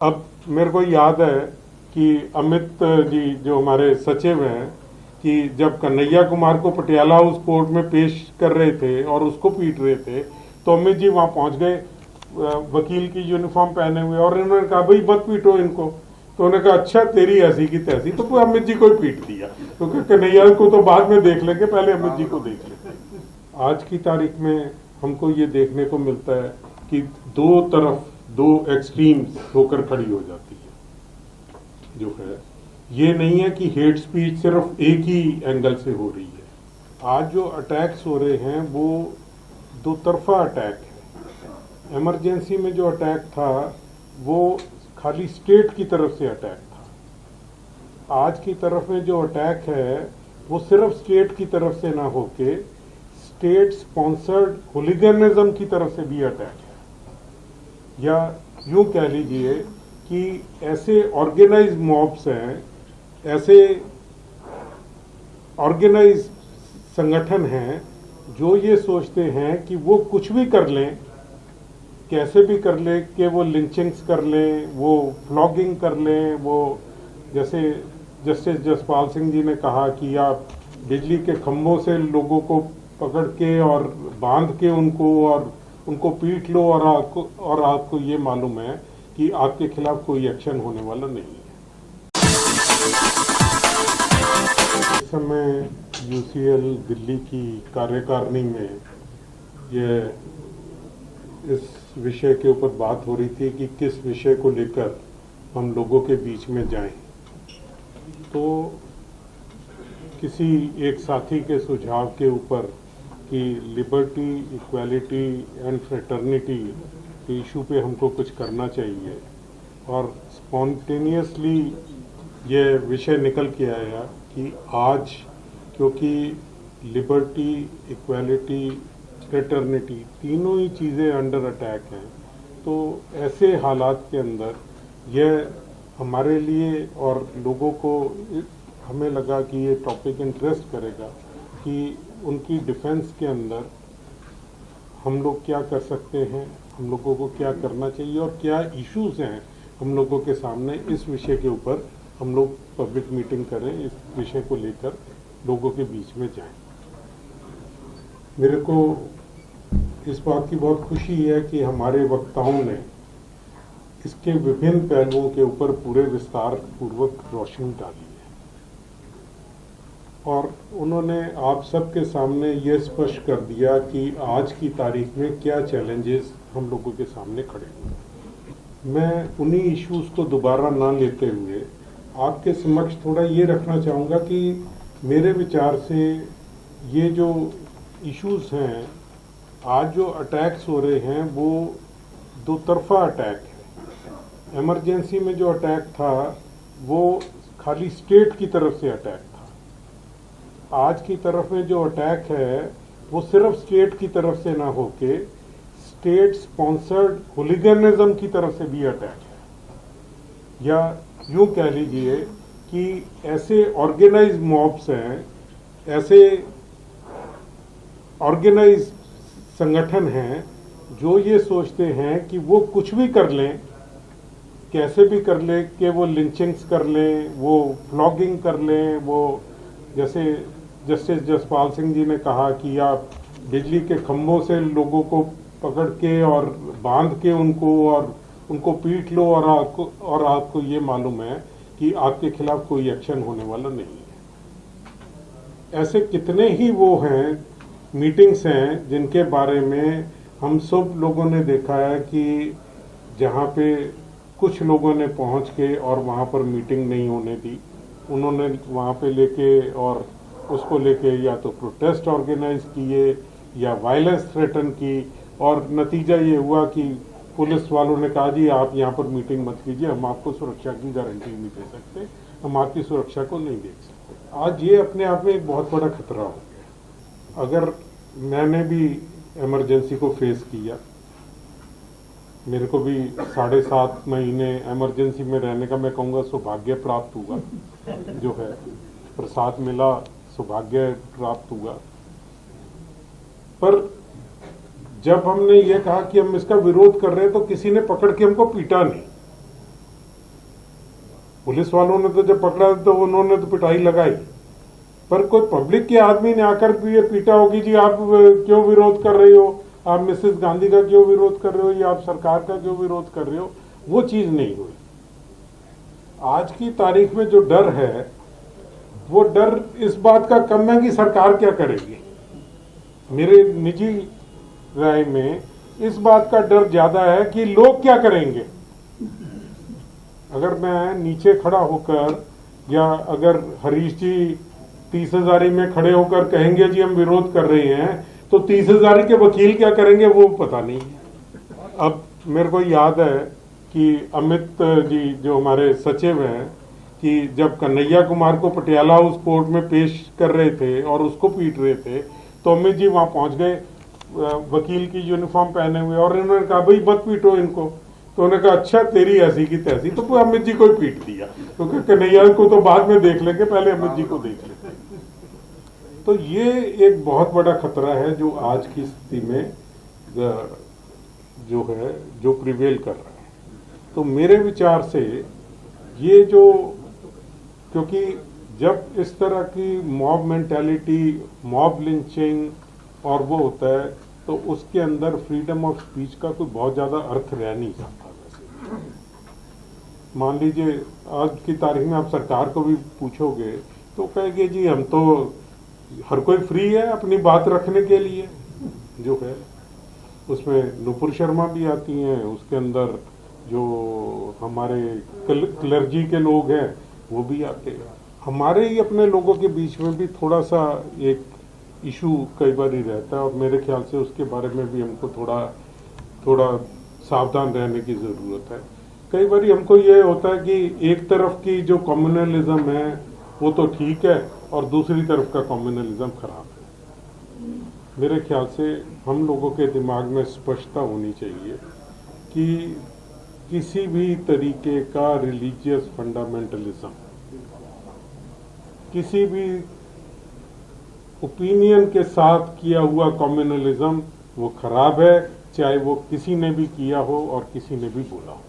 अब मेरे को याद है कि अमित जी जो हमारे सचिव हैं कि जब कन्हैया कुमार को पटियाला हाउस कोर्ट में पेश कर रहे थे और उसको पीट रहे थे तो अमित जी वहां पहुंच गए वकील की यूनिफॉर्म पहने हुए और इन्होंने कहा भाई मत पीटो इनको। तो उन्होंने कहा अच्छा तेरी ऐसी की तैसी, तो अमित जी को ही पीट दिया क्योंकि कन्हैया को तो बाद में देख लेंगे, पहले अमित जी को देख लेंगे। आज की तारीख में हमको ये देखने को मिलता है कि दो तरफ दो एक्सट्रीम्स होकर खड़ी हो जाती है जो है। ये नहीं है कि हेट स्पीच सिर्फ एक ही एंगल से हो रही है। आज जो अटैक्स हो रहे हैं वो दो तरफा अटैक है। इमरजेंसी में जो अटैक था वो खाली स्टेट की तरफ से अटैक था। आज की तरफ में जो अटैक है वो सिर्फ स्टेट की तरफ से ना होके स्टेट स्पॉन्सर्ड हुलिगनिज्म की तरफ से भी अटैक है। या यूं कह लीजिए कि ऐसे ऑर्गेनाइज मॉब्स हैं, ऐसे ऑर्गेनाइज संगठन हैं जो ये सोचते हैं कि वो कुछ भी कर लें, कैसे भी कर लें, कि वो लिंचिंग्स कर लें, वो फ्लॉगिंग कर लें, वो जैसे जस्टिस जसपाल सिंह जी ने कहा कि आप बिजली के खंभों से लोगों को पकड़ के और बांध के उनको पीट लो और आपको ये मालूम है कि आपके खिलाफ कोई एक्शन होने वाला नहीं है। इस समय यूसीएल दिल्ली की कार्यकारिणी में ये इस विषय के ऊपर बात हो रही थी कि किस विषय को लेकर हम लोगों के बीच में जाएं। तो किसी एक साथी के सुझाव के ऊपर कि लिबर्टी, इक्वालिटी एंड फ्रेटर्निटी के इशू पे हमको कुछ करना चाहिए और स्पॉन्टेनियसली ये विषय निकल के आया कि आज क्योंकि लिबर्टी, इक्वालिटी, फ्रेटर्निटी तीनों ही चीज़ें अंडर अटैक हैं, तो ऐसे हालात के अंदर यह हमारे लिए और लोगों को हमें लगा कि ये टॉपिक इंटरेस्ट करेगा कि उनकी डिफेंस के अंदर हम लोग क्या कर सकते हैं, हम लोगों को क्या करना चाहिए और क्या इश्यूज हैं हम लोगों के सामने। इस विषय के ऊपर हम लोग पब्लिक मीटिंग करें, इस विषय को लेकर लोगों के बीच में जाएं। मेरे को इस बात की बहुत खुशी है कि हमारे वक्ताओं ने इसके विभिन्न पहलुओं के ऊपर पूरे विस्तार पूर्वक रोशनी डाली है और उन्होंने आप सबके सामने ये स्पष्ट कर दिया कि आज की तारीख में क्या चैलेंजेस हम लोगों के सामने खड़े हुए। मैं उन्हीं इश्यूज को दोबारा ना लेते हुए आपके समक्ष थोड़ा ये रखना चाहूँगा कि मेरे विचार से ये जो इश्यूज हैं, आज जो अटैक्स हो रहे हैं वो दो तरफा अटैक है। इमरजेंसी में जो अटैक था वो खाली स्टेट की तरफ से अटैक था। आज की तरफ में जो अटैक है वो सिर्फ स्टेट की तरफ से ना होके स्टेट स्पॉन्सर्ड हुलिगनिज्म की तरफ से भी अटैक है। या यूं कह लीजिए कि ऐसे ऑर्गेनाइज मॉब्स हैं, ऐसे ऑर्गेनाइज संगठन हैं जो ये सोचते हैं कि वो कुछ भी कर लें, कैसे भी कर लें, कि वो लिंचिंग्स कर लें, वो फ्लॉगिंग कर लें, वो जैसे जस्टिस जसपाल सिंह जी ने कहा कि आप बिजली के खंभों से लोगों को पकड़ के और बांध के उनको पीट लो और आपको ये मालूम है कि आपके खिलाफ कोई एक्शन होने वाला नहीं है। ऐसे कितने ही वो हैं, मीटिंग्स हैं जिनके बारे में हम सब लोगों ने देखा है कि जहाँ पे कुछ लोगों ने पहुँच के और वहाँ पर मीटिंग नहीं होने दी, उन्होंने वहाँ पे लेके और उसको लेके या तो प्रोटेस्ट ऑर्गेनाइज किए या वायलेंस थ्रेटन की और नतीजा ये हुआ कि पुलिस वालों ने कहा जी आप यहाँ पर मीटिंग मत कीजिए, हम आपको सुरक्षा की गारंटी नहीं दे सकते, हम आपकी सुरक्षा को नहीं देख सकते। आज ये अपने आप में एक बहुत बड़ा खतरा हो गया। अगर मैंने भी इमरजेंसी को फेस किया, मेरे को भी 7.5 महीने इमरजेंसी में रहने का मैं कहूँगा सौभाग्य प्राप्त हुआ, जो है प्रसाद मिला, सौभाग्य प्राप्त हुआ। पर जब हमने ये कहा कि हम इसका विरोध कर रहे हैं तो किसी ने पकड़ के हमको पीटा नहीं। पुलिस वालों ने तो जब पकड़ा तो उन्होंने तो पिटाई लगाई, पर कोई पब्लिक के आदमी ने आकर भी ये पीटा होगी जी आप क्यों विरोध कर रहे हो, आप मिसेस गांधी का क्यों विरोध कर रहे हो, या आप सरकार का क्यों विरोध कर रहे हो, वो चीज नहीं हुई। आज की तारीख में जो डर है वो डर इस बात का कम है कि सरकार क्या करेगी। मेरे निजी राय में इस बात का डर ज्यादा है कि लोग क्या करेंगे। अगर मैं नीचे खड़ा होकर, या अगर हरीश जी 30,000 में खड़े होकर कहेंगे जी हम विरोध कर रहे हैं, तो 30,000 के वकील क्या करेंगे वो पता नहीं। अब मेरे को याद है कि अमित जी जो हमारे सचिव हैं, कि जब कन्हैया कुमार को पटियाला हाउस कोर्ट में पेश कर रहे थे और उसको पीट रहे थे, तो अमित जी वहां पहुंच गए वकील की यूनिफॉर्म पहने हुए, और इन्होंने कहा भाई मत पीटो इनको। तो उन्होंने कहा अच्छा तेरी ऐसी की तैसी, तो अमित जी को ही पीट दिया, क्योंकि कन्हैया को तो बाद में देख लेंगे, पहले अमित जी को देख लेते। तो ये एक बहुत बड़ा खतरा है जो आज की स्थिति में जो है जो प्रिवेल कर रहा है। तो मेरे विचार से ये जो, क्योंकि जब इस तरह की मॉब मेंटालिटी, मॉब लिंचिंग और वो होता है, तो उसके अंदर फ्रीडम ऑफ स्पीच का कोई बहुत ज्यादा अर्थ रह नहीं जाता। वैसे मान लीजिए आज की तारीख में आप सरकार को भी पूछोगे तो कहेंगे जी हम तो, हर कोई फ्री है अपनी बात रखने के लिए, जो है उसमें नुपुर शर्मा भी आती हैं, उसके अंदर जो हमारे क्लर्जी के लोग हैं वो भी आते हैं। हमारे ही अपने लोगों के बीच में भी थोड़ा सा एक इशू कई बार ही रहता है, और मेरे ख्याल से उसके बारे में भी हमको थोड़ा सावधान रहने की जरूरत है। कई बार हमको ये होता है कि एक तरफ की जो कम्युनलिज्म है वो तो ठीक है और दूसरी तरफ का कम्युनलिज्म खराब है। मेरे ख्याल से हम लोगों के दिमाग में स्पष्टता होनी चाहिए कि किसी भी तरीके का रिलीजियस फंडामेंटलिज्म, किसी भी ओपिनियन के साथ किया हुआ कम्युनलिज्म वो खराब है, चाहे वो किसी ने भी किया हो और किसी ने भी बोला हो।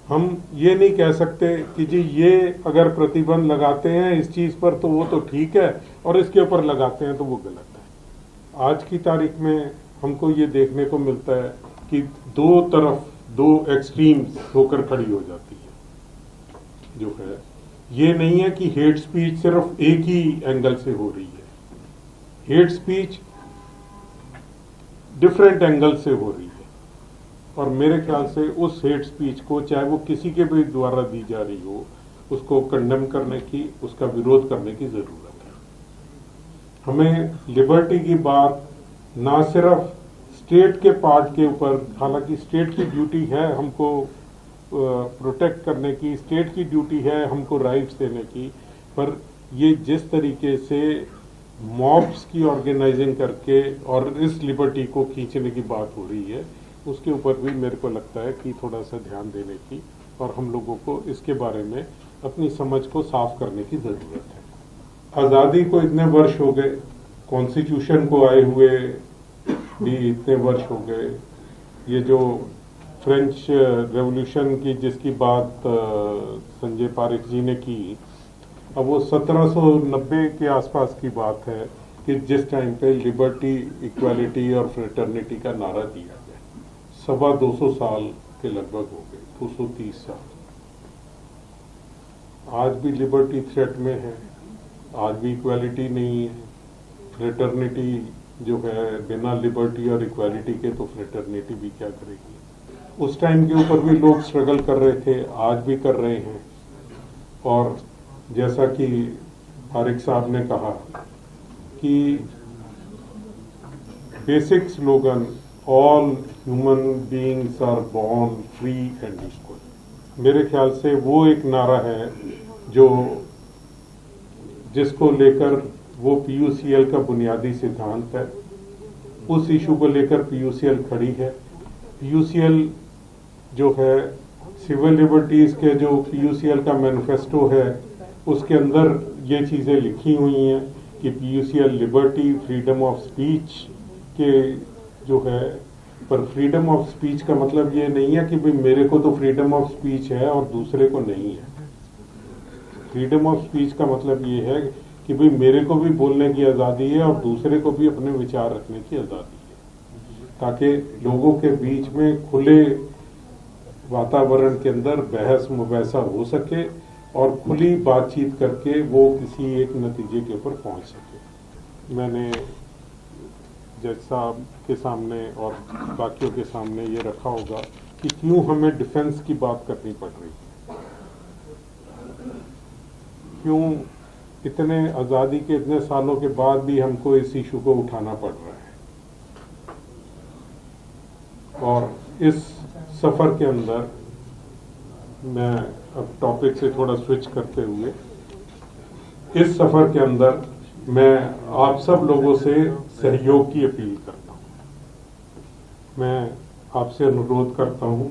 हम ये नहीं कह सकते कि जी ये अगर प्रतिबंध लगाते हैं इस चीज पर तो वो तो ठीक है और इसके ऊपर लगाते हैं तो वो गलत है। आज की तारीख में हमको ये देखने को मिलता है कि दो तरफ, दो एक्सट्रीम्स होकर खड़ी हो जाती है। जो है ये नहीं है कि हेट स्पीच सिर्फ एक ही एंगल से हो रही है, हेट स्पीच डिफरेंट एंगल से हो रही है, और मेरे ख्याल से उस हेट स्पीच को चाहे वो किसी के भी द्वारा दी जा रही हो, उसको कंडेम करने की, उसका विरोध करने की जरूरत है। हमें लिबर्टी की बात ना सिर्फ स्टेट के पार्ट के ऊपर, हालांकि स्टेट की ड्यूटी है हमको प्रोटेक्ट करने की, स्टेट की ड्यूटी है हमको राइट्स देने की, पर ये जिस तरीके से मॉब्स की ऑर्गेनाइजिंग करके और इस लिबर्टी को खींचने की बात हो रही है, उसके ऊपर भी मेरे को लगता है कि थोड़ा सा ध्यान देने की और हम लोगों को इसके बारे में अपनी समझ को साफ करने की जरूरत है। आज़ादी को इतने वर्ष हो गए, कॉन्स्टिट्यूशन को आए हुए भी इतने वर्ष हो गए, ये जो फ्रेंच रेवोल्यूशन की जिसकी बात संजय पारिक जी ने की, अब वो 1790 के आसपास की बात है कि जिस टाइम पे लिबर्टी, इक्वालिटी और फ्रेटर्निटी का नारा दिया गया। 250 साल के लगभग हो गए, 230 साल। आज भी लिबर्टी थ्रेट में है, आज भी इक्वालिटी नहीं है। फ्रेटर्निटी जो है, बिना लिबर्टी और इक्वालिटी के तो फ्रेटर्निटी भी क्या करेगी। उस टाइम के ऊपर भी लोग स्ट्रगल कर रहे थे, आज भी कर रहे हैं। और जैसा कि फारिक साहब ने कहा कि basic slogan all human beings are born free and equal, मेरे ख्याल से वो एक नारा है जो जिसको लेकर वो पीयूसीएल का बुनियादी सिद्धांत है। उस इशू को लेकर पीयूसीएल खड़ी है। पीयूसीएल जो है सिविल लिबर्टीज के जो पीयूसीएल का मैनिफेस्टो है उसके अंदर ये चीज़ें लिखी हुई हैं कि PUCL liberty, freedom of speech के जो है, पर फ्रीडम ऑफ स्पीच का मतलब ये नहीं है कि भाई मेरे को तो फ्रीडम ऑफ स्पीच है और दूसरे को नहीं है। फ्रीडम ऑफ स्पीच का मतलब ये है कि भाई मेरे को भी बोलने की आज़ादी है और दूसरे को भी अपने विचार रखने की आज़ादी है, ताकि लोगों के बीच में खुले वातावरण के अंदर बहस मुबैसा हो सके और खुली बातचीत करके वो किसी एक नतीजे के ऊपर पहुंच सके। मैंने जज साहब के सामने और बाकियों के सामने ये रखा होगा कि क्यों हमें डिफेंस की बात करनी पड़ रही है, क्यों इतने आज़ादी के इतने सालों के बाद भी हमको इस इशू को उठाना पड़ रहा है। और इस सफ़र के अंदर मैं अब टॉपिक से थोड़ा स्विच करते हुए, इस सफ़र के अंदर मैं आप सब लोगों से सहयोग की अपील करता हूं। मैं आपसे अनुरोध करता हूं,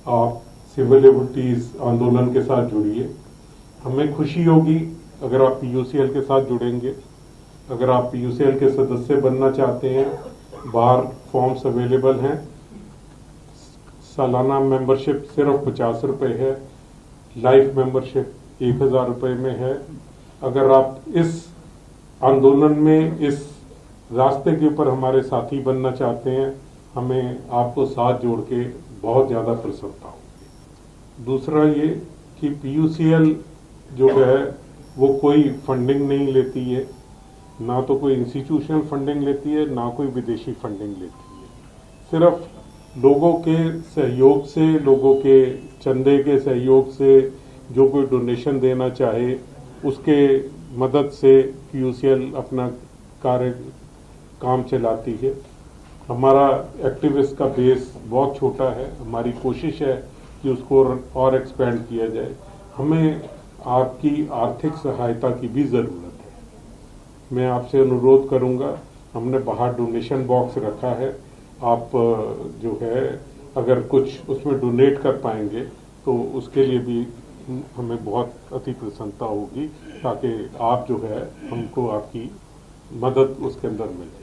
आप सिविल लिबर्टीज आंदोलन के साथ जुड़िए। हमें खुशी होगी अगर आप पीयूसीएल के साथ जुड़ेंगे। अगर आप पीयूसीएल के सदस्य बनना चाहते हैं, बाहर फॉर्म्स अवेलेबल हैं। सालाना मेंबरशिप सिर्फ 50 रुपये है, लाइफ मेंबरशिप 1000 रुपये में है। अगर आप इस आंदोलन में, इस रास्ते के ऊपर हमारे साथी बनना चाहते हैं, हमें आपको साथ जोड़ के बहुत ज़्यादा प्रसन्नता होगी। दूसरा ये कि पीयूसीएल जो है वो कोई फंडिंग नहीं लेती है, ना तो कोई इंस्टीट्यूशनल फंडिंग लेती है, ना कोई विदेशी फंडिंग लेती है। सिर्फ लोगों के सहयोग से, लोगों के चंदे के सहयोग से, जो कोई डोनेशन देना चाहे उसके मदद से पीयूसीएल अपना काम चलाती है। हमारा एक्टिविस्ट का बेस बहुत छोटा है, हमारी कोशिश है कि उसको और एक्सपेंड किया जाए। हमें आपकी आर्थिक सहायता की भी ज़रूरत है। मैं आपसे अनुरोध करूंगा, हमने बाहर डोनेशन बॉक्स रखा है, आप जो है अगर कुछ उसमें डोनेट कर पाएंगे तो उसके लिए भी हमें बहुत अति प्रसन्नता होगी, ताकि आप जो है हमको आपकी मदद उसके अंदर मिले।